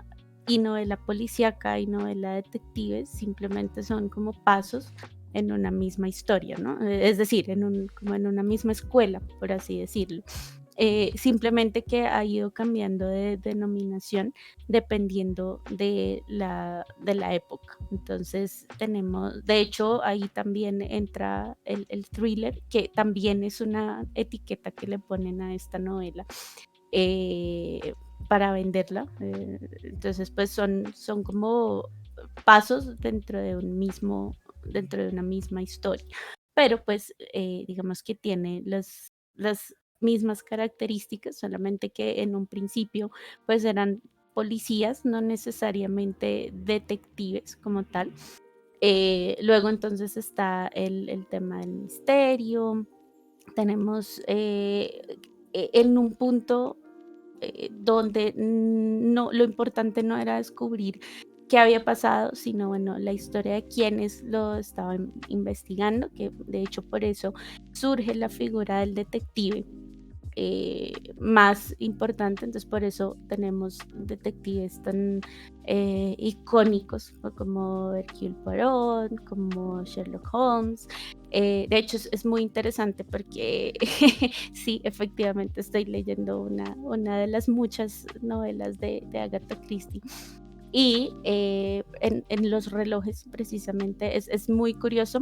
y novela policíaca y novela detectives simplemente son como pasos en una misma historia, ¿no? Es decir, como en una misma escuela, por así decirlo. Simplemente que ha ido cambiando de denominación dependiendo de la época. Entonces tenemos, de hecho, ahí también entra el thriller, que también es una etiqueta que le ponen a esta novela eh, para venderla. Entonces, pues son como pasos dentro de una misma historia. Pero pues digamos que tiene las mismas características, solamente que en un principio pues eran policías, no necesariamente detectives como tal. Luego entonces está el tema del misterio. Tenemos en un punto donde no, lo importante no era descubrir qué había pasado, sino bueno, la historia de quienes lo estaban investigando, que de hecho por eso surge la figura del detective más importante. Entonces por eso tenemos detectives tan icónicos, ¿no? Como Hercule Poirot, como Sherlock Holmes. De hecho es muy interesante porque sí, efectivamente estoy leyendo una de las muchas novelas de Agatha Christie. Y en los relojes precisamente es muy curioso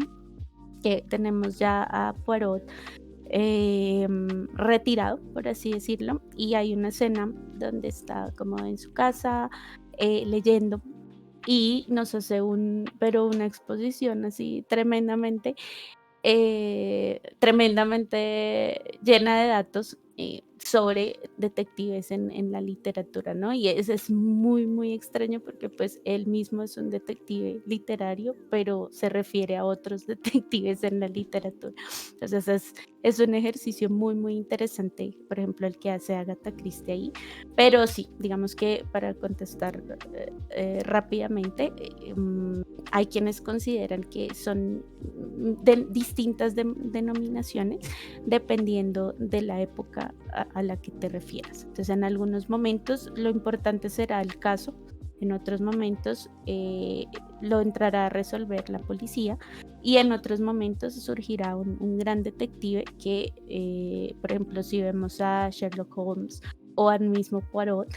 que tenemos ya a Poirot retirado, por así decirlo, y hay una escena donde está como en su casa leyendo y nos hace pero una exposición así tremendamente llena de datos, sobre detectives en la literatura, ¿no? Y eso es muy, muy extraño porque, pues, él mismo es un detective literario, pero se refiere a otros detectives en la literatura. Entonces, es un ejercicio muy, muy interesante, por ejemplo, el que hace Agatha Christie ahí. Pero sí, digamos que para contestar, rápidamente, hay quienes consideran que son de distintas denominaciones dependiendo de la época a la que te refieras. Entonces, en algunos momentos lo importante será el caso, en otros momentos lo entrará a resolver la policía y en otros momentos surgirá un gran detective que, por ejemplo, si vemos a Sherlock Holmes o al mismo Poirot,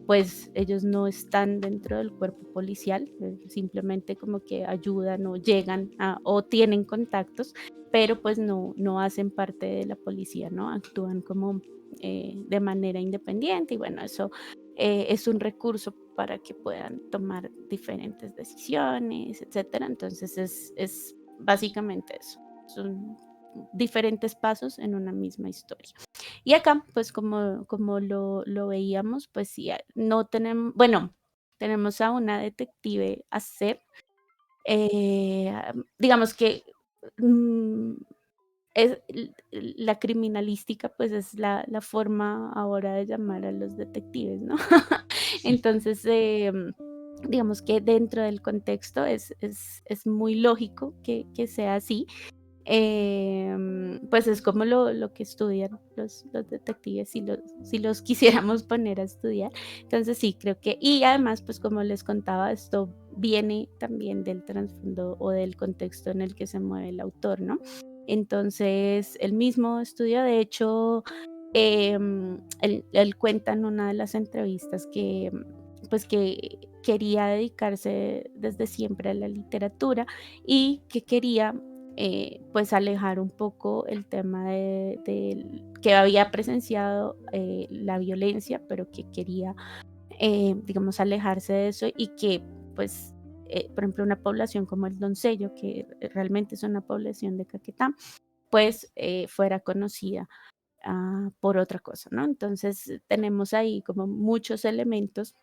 pues ellos no están dentro del cuerpo policial, simplemente como que ayudan o llegan o tienen contactos, pero pues no hacen parte de la policía, ¿no? Actúan como de manera independiente y bueno, eso es un recurso para que puedan tomar diferentes decisiones, etcétera. Entonces es básicamente eso. Son diferentes pasos en una misma historia. Y acá, pues como lo veíamos, pues sí, no tenemos, bueno, tenemos a una detective a ser, digamos que mm, la criminalística, pues es la forma ahora de llamar a los detectives, ¿no? Entonces, digamos que dentro del contexto es muy lógico que sea así. Pues es como lo que estudian los detectives si los quisiéramos poner a estudiar. Entonces sí, creo que y además, pues como les contaba, esto viene también del trasfondo o del contexto en el que se mueve el autor, ¿no? Entonces, el mismo estudio, de hecho, él cuenta en una de las entrevistas que, pues, que quería dedicarse desde siempre a la literatura y que quería pues alejar un poco el tema que había presenciado la violencia, pero que quería, digamos, alejarse de eso y que, pues, por ejemplo, una población como el Doncello, que realmente es una población de Caquetá, pues fuera conocida por otra cosa, ¿no? Entonces tenemos ahí como muchos elementos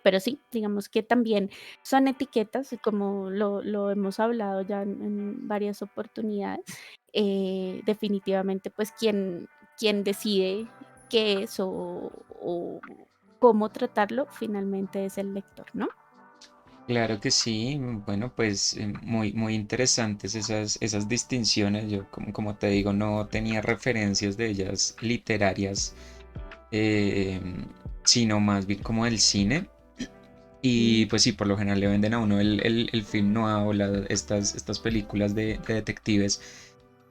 pero sí, digamos que también son etiquetas, como lo hemos hablado ya en varias oportunidades. Definitivamente, pues quien decide qué es o cómo tratarlo, finalmente es el lector, ¿no? Claro que sí, bueno, pues muy, muy interesantes esas distinciones. Yo, como te digo, no tenía referencias de ellas literarias, eh, sino más bien como del cine. Y Mm, pues sí, por lo general le venden a uno el film noir o estas películas de detectives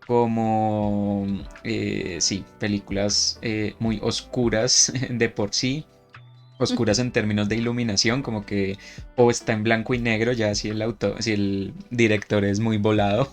como, sí, películas muy oscuras de por sí, oscuras en términos de iluminación, como que o está en blanco y negro, ya si el director es muy volado,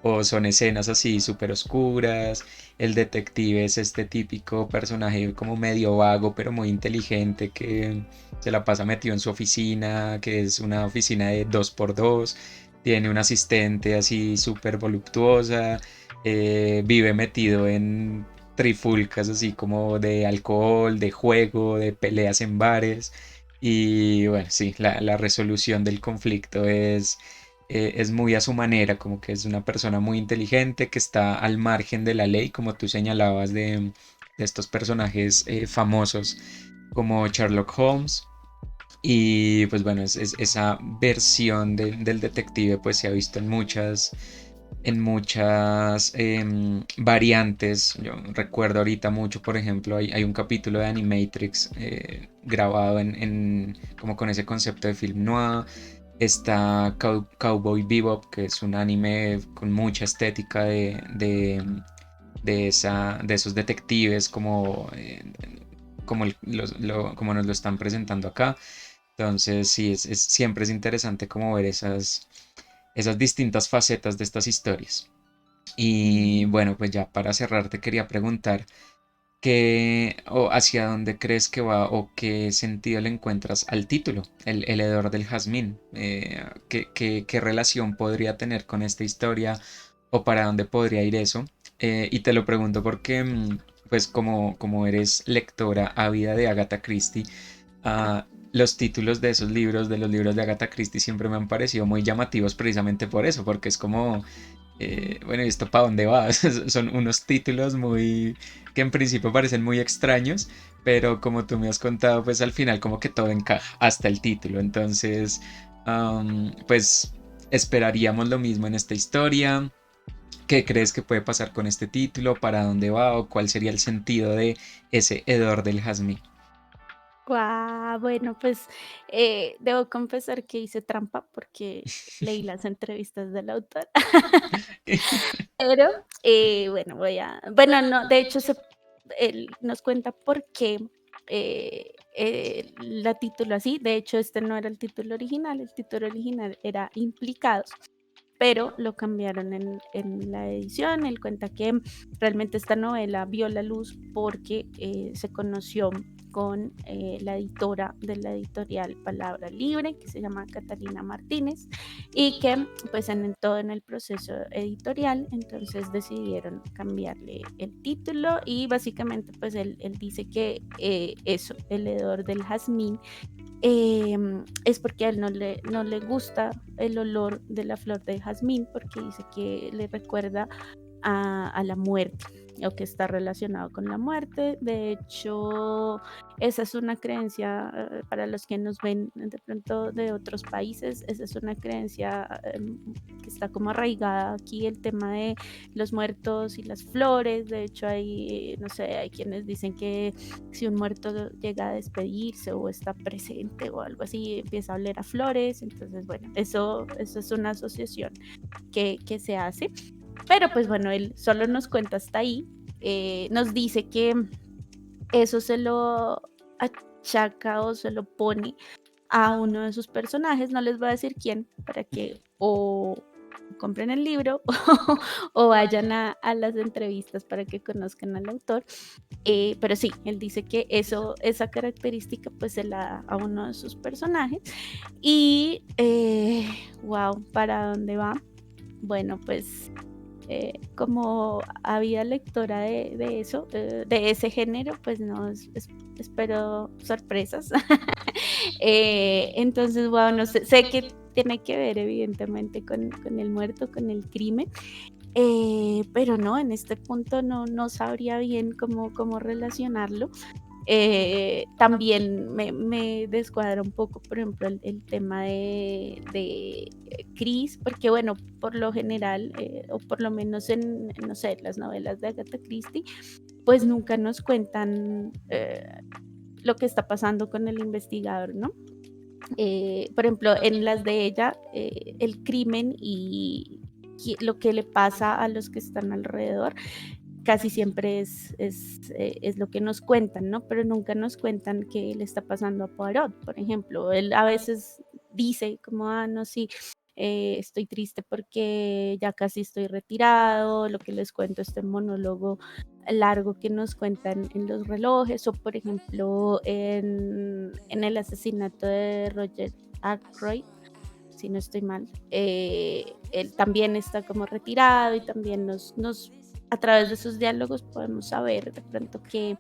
o son escenas así súper oscuras. El detective es este típico personaje como medio vago, pero muy inteligente, que se la pasa metido en su oficina, que es una oficina de 2x2. Tiene un asistente así súper voluptuosa, vive metido en trifulcas así como de alcohol, de juego, de peleas en bares. Y bueno, sí, la resolución del conflicto es muy a su manera, como que es una persona muy inteligente que está al margen de la ley, como tú señalabas de estos personajes famosos como Sherlock Holmes. Y pues bueno, esa versión del detective pues se ha visto en muchas variantes. Yo recuerdo ahorita mucho, por ejemplo, hay un capítulo de Animatrix grabado como con ese concepto de film noir. Está Cowboy Bebop, que es un anime con mucha estética de esos detectives como nos lo están presentando acá. Entonces, sí, siempre es interesante como ver esas distintas facetas de estas historias. Y bueno, pues ya para cerrar te quería preguntar qué o hacia dónde crees que va o qué sentido le encuentras al título, el hedor del jazmín. ¿Qué relación podría tener con esta historia o para dónde podría ir eso? Y te lo pregunto porque, pues como eres lectora ávida de Agatha Christie, los títulos de esos libros, de los libros de Agatha Christie, siempre me han parecido muy llamativos precisamente por eso, porque es como bueno, ¿y esto para dónde va? Son unos títulos muy que en principio parecen muy extraños, pero como tú me has contado, pues al final como que todo encaja, hasta el título. Entonces, pues esperaríamos lo mismo en esta historia. ¿Qué crees que puede pasar con este título? ¿Para dónde va? ¿O cuál sería el sentido de ese hedor del jazmín? Guau, bueno, pues, debo confesar que hice trampa porque leí las entrevistas del autor, pero, bueno, no, de hecho, él nos cuenta por qué, la tituló así. De hecho, este no era el título original era Implicados, pero lo cambiaron en la edición. Él cuenta que realmente esta novela vio la luz porque se conoció con la editora de la editorial Palabra Libre, que se llama Catalina Martínez, y que pues todo en el proceso editorial, entonces decidieron cambiarle el título y básicamente pues él dice que eso, el hedor del jazmín, es porque a él no le gusta el olor de la flor de jazmín, porque dice que le recuerda a la muerte, o que está relacionado con la muerte. De hecho, esa es una creencia, para los que nos ven de pronto de otros países, esa es una creencia, que está como arraigada aquí, el tema de los muertos y las flores. De hecho, no sé, hay quienes dicen que si un muerto llega a despedirse o está presente o algo así, empieza a oler a flores. Entonces, bueno, eso es una asociación que se hace. Pero pues bueno, él solo nos cuenta hasta ahí. Nos dice que eso se lo achaca o se lo pone a uno de sus personajes. No les voy a decir quién, para que o compren el libro o vayan a las entrevistas para que conozcan al autor. Pero sí, él dice que esa característica pues se la da a uno de sus personajes. Y wow, ¿para dónde va? Bueno, pues como había lectora de eso, de ese género, pues no, espero sorpresas. Entonces, wow, no sé, sé que tiene que ver evidentemente con el muerto, con el crimen, pero no, en este punto no sabría bien cómo relacionarlo. También me descuadra un poco, por ejemplo, el tema de Chris, porque bueno, por lo general, o por lo menos no sé, las novelas de Agatha Christie, pues nunca nos cuentan lo que está pasando con el investigador, ¿no? Por ejemplo, en las de ella, el crimen y lo que le pasa a los que están alrededor casi siempre es lo que nos cuentan, ¿no? Pero nunca nos cuentan qué le está pasando a Poirot, por ejemplo. Él a veces dice como, no, sí, estoy triste porque ya casi estoy retirado, lo que les cuento, este monólogo largo que nos cuentan en los relojes, o por ejemplo en el asesinato de Roger Ackroyd, si no estoy mal, él también está como retirado y también a través de sus diálogos podemos saber de pronto que,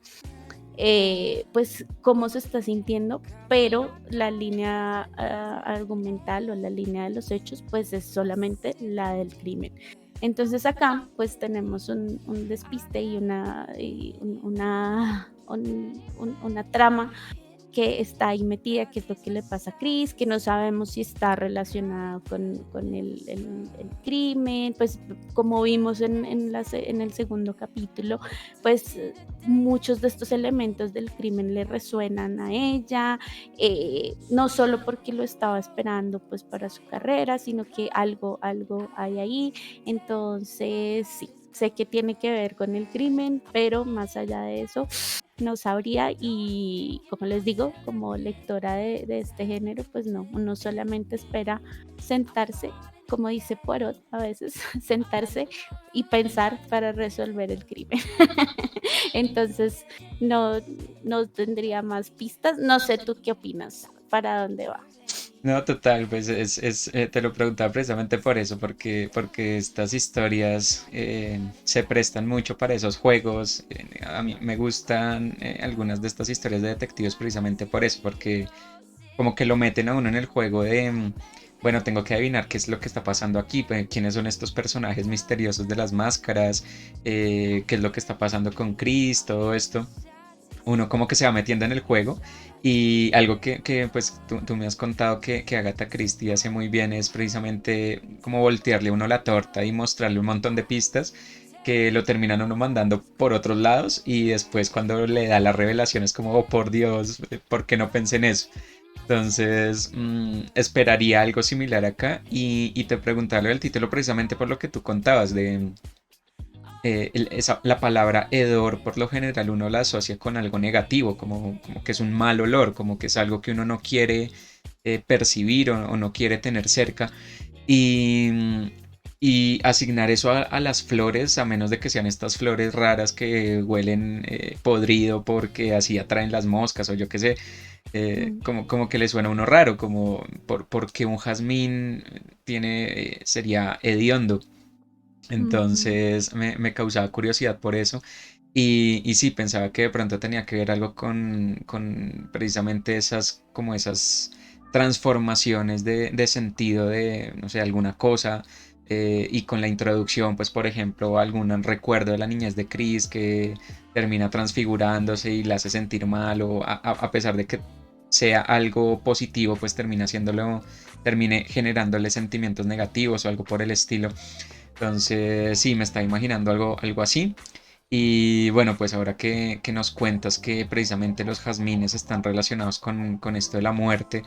pues, cómo se está sintiendo, pero la línea argumental o la línea de los hechos, pues es solamente la del crimen. Entonces acá, pues tenemos un despiste una trama que está ahí metida, qué es lo que le pasa a Chris, que no sabemos si está relacionada con el crimen. Pues como vimos en el segundo capítulo, pues muchos de estos elementos del crimen le resuenan a ella, no solo porque lo estaba esperando pues para su carrera, sino que algo hay ahí. Entonces, sí, sé que tiene que ver con el crimen, pero más allá de eso, no sabría. Y como les digo, como lectora de este género, pues no, uno solamente espera sentarse como dice Poirot, a veces sentarse y pensar para resolver el crimen. Entonces, no, no tendría más pistas. No sé tú qué opinas, para dónde va. No, total, pues te lo preguntaba precisamente por eso, porque estas historias se prestan mucho para esos juegos. A mí me gustan algunas de estas historias de detectives precisamente por eso, porque como que lo meten a uno en el juego de, bueno, tengo que adivinar qué es lo que está pasando aquí, pues, quiénes son estos personajes misteriosos de las máscaras, qué es lo que está pasando con Chris, todo esto. Uno como que se va metiendo en el juego y algo pues tú me has contado que Agatha Christie hace muy bien es precisamente como voltearle a uno la torta y mostrarle un montón de pistas que lo terminan uno mandando por otros lados y después cuando le da la revelación es como, oh por Dios, ¿por qué no pensé en eso? Entonces, esperaría algo similar acá y te preguntaba lo del título precisamente por lo que tú contabas de la palabra hedor por lo general uno la asocia con algo negativo, como que es un mal olor, como que es algo que uno no quiere percibir o no quiere tener cerca. Y, y asignar eso a las flores, a menos de que sean estas flores raras que huelen podrido porque así atraen las moscas o yo qué sé, Mm, como que le suena a uno raro, porque un jazmín sería hediondo. ujú, Entonces me causaba curiosidad por eso. Y sí, pensaba que de pronto tenía que ver algo con precisamente esas transformaciones de sentido de, no sé, alguna cosa. Y con la introducción, pues por ejemplo, algún recuerdo de la niñez de Chris que termina transfigurándose y la hace sentir mal, o a pesar de que sea algo positivo, pues termine generándole sentimientos negativos o algo por el estilo. Entonces, sí, me estaba imaginando algo así. Y bueno, pues ahora que nos cuentas que precisamente los jazmines están relacionados con esto de la muerte,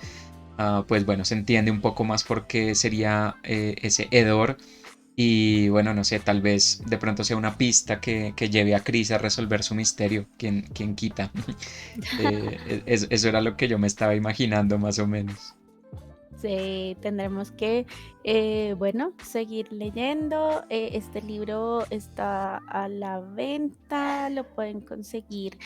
pues bueno, se entiende un poco más por qué sería ese hedor. Y bueno, no sé, tal vez de pronto sea una pista que lleve a Chris a resolver su misterio. ¿Quién quita? Eso era lo que yo me estaba imaginando más o menos. sí, tendremos que, bueno, seguir leyendo. Este libro está a la venta, lo pueden conseguir.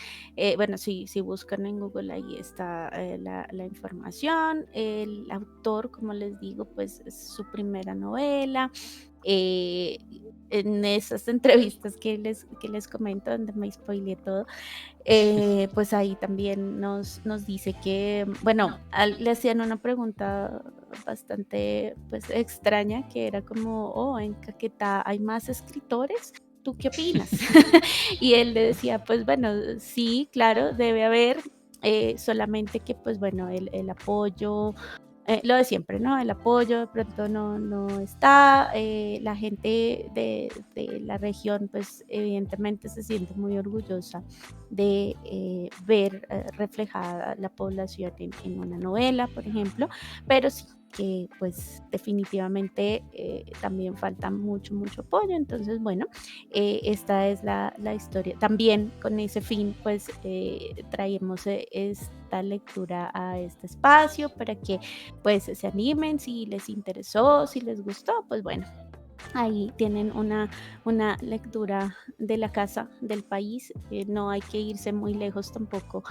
Bueno, si buscan en Google, ahí está la información. El autor, como les digo, pues es su primera novela. Eh, en esas entrevistas que les comento, donde me spoileé todo, pues ahí también nos dice que, bueno, le hacían una pregunta bastante pues extraña, que era como, oh, en Caquetá hay más escritores. ¿Tú qué opinas? Y él le decía, pues bueno, sí, claro, debe haber, solamente que pues bueno, el apoyo, lo de siempre, ¿no? El apoyo de pronto no está, la gente de la región, pues evidentemente se siente muy orgullosa de ver reflejada la población en una novela, por ejemplo, pero sí que pues definitivamente también falta mucho, mucho apoyo. Entonces, bueno, esta es la historia. También con ese fin, pues traemos esta lectura a este espacio para que pues se animen, si les interesó, si les gustó, pues bueno, ahí tienen una lectura de la casa, del país. No hay que irse muy lejos tampoco,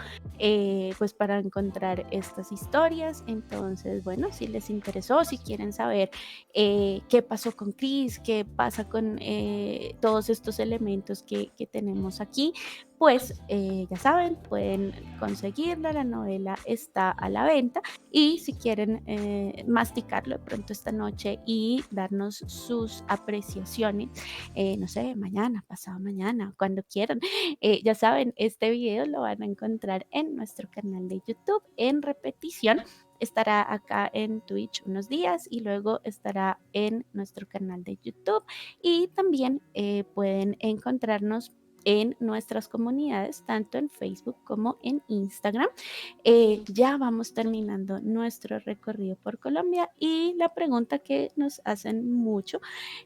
pues para encontrar estas historias. Entonces, bueno, si les interesó, si quieren saber qué pasó con Chris, qué pasa con todos estos elementos que tenemos aquí, pues ya saben, pueden conseguirla. La novela está a la venta y si quieren masticarlo de pronto esta noche y darnos sus apreciaciones, no sé, mañana, pasado mañana, cuando quieran, ya saben, este video lo van a encontrar en nuestro canal de YouTube en repetición. Estará acá en Twitch unos días y luego estará en nuestro canal de YouTube. Y también pueden encontrarnos en nuestras comunidades, tanto en Facebook como en Instagram. Ya vamos terminando nuestro recorrido por Colombia y la pregunta que nos hacen mucho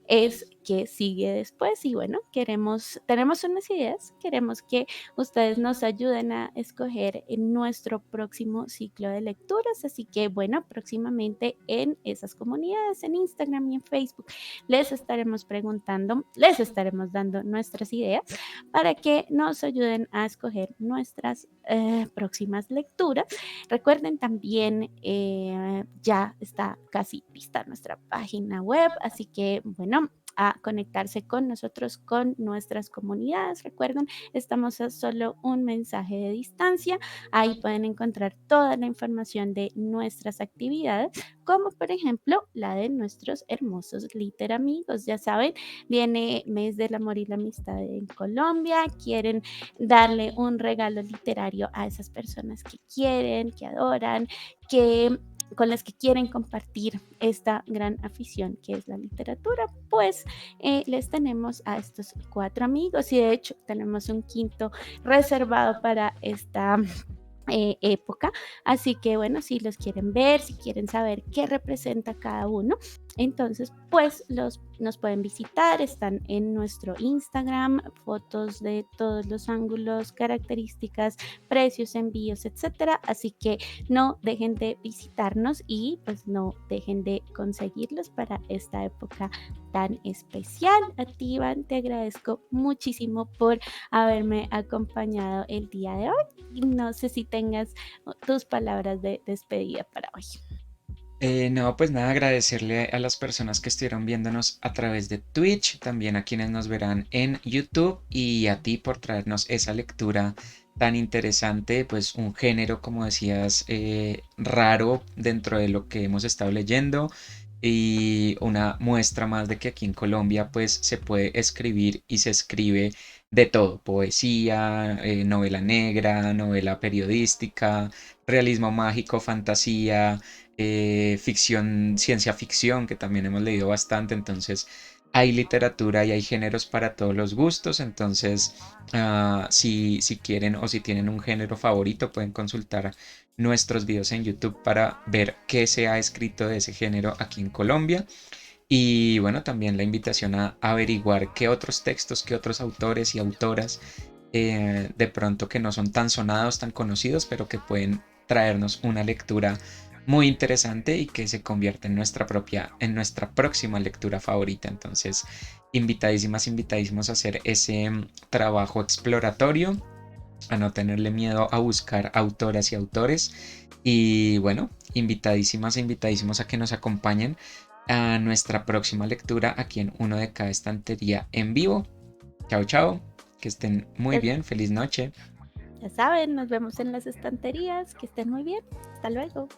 es qué sigue después. Y bueno, tenemos unas ideas, queremos que ustedes nos ayuden a escoger en nuestro próximo ciclo de lecturas. Así que bueno, próximamente en esas comunidades, en Instagram y en Facebook, les estaremos preguntando, les estaremos dando nuestras ideas para que nos ayuden a escoger nuestras próximas lecturas. Recuerden también, ya está casi lista nuestra página web, así que bueno, a conectarse con nosotros, con nuestras comunidades. Recuerden, estamos a solo un mensaje de distancia. Ahí pueden encontrar toda la información de nuestras actividades, como por ejemplo la de nuestros hermosos literamigos. Ya saben, viene mes del amor y la amistad en Colombia. Quieren darle un regalo literario a esas personas que quieren, que adoran, que con las que quieren compartir esta gran afición que es la literatura, pues les tenemos a estos cuatro amigos y de hecho tenemos un quinto reservado para esta época. Así que bueno, si los quieren ver, si quieren saber qué representa cada uno, entonces pues nos pueden visitar, están en nuestro Instagram, fotos de todos los ángulos, características, precios, envíos, etcétera. Así que no dejen de visitarnos y pues no dejen de conseguirlos para esta época tan especial. A ti, Iván, te agradezco muchísimo por haberme acompañado el día de hoy. No sé si tengas tus palabras de despedida para hoy. No, pues nada, agradecerle a las personas que estuvieron viéndonos a través de Twitch, también a quienes nos verán en YouTube y a ti por traernos esa lectura tan interesante, pues un género, como decías, raro dentro de lo que hemos estado leyendo y una muestra más de que aquí en Colombia pues se puede escribir y se escribe de todo, poesía, novela negra, novela periodística, realismo mágico, fantasía, ciencia ficción, que también hemos leído bastante, entonces hay literatura y hay géneros para todos los gustos, entonces si quieren o si tienen un género favorito pueden consultar nuestros videos en YouTube para ver qué se ha escrito de ese género aquí en Colombia. Y bueno, también la invitación a averiguar qué otros textos, qué otros autores y autoras de pronto que no son tan sonados, tan conocidos, pero que pueden traernos una lectura muy interesante y que se convierte en nuestra próxima lectura favorita. Entonces, invitadísimas, invitadísimos a hacer ese trabajo exploratorio, a no tenerle miedo a buscar autoras y autores. Y bueno, invitadísimas e invitadísimos a que nos acompañen a nuestra próxima lectura aquí en Uno de cada estantería en vivo. Chao, chao. Que estén muy Ya, bien. Feliz noche. ya saben, nos vemos en las estanterías. Que estén muy bien. Hasta luego.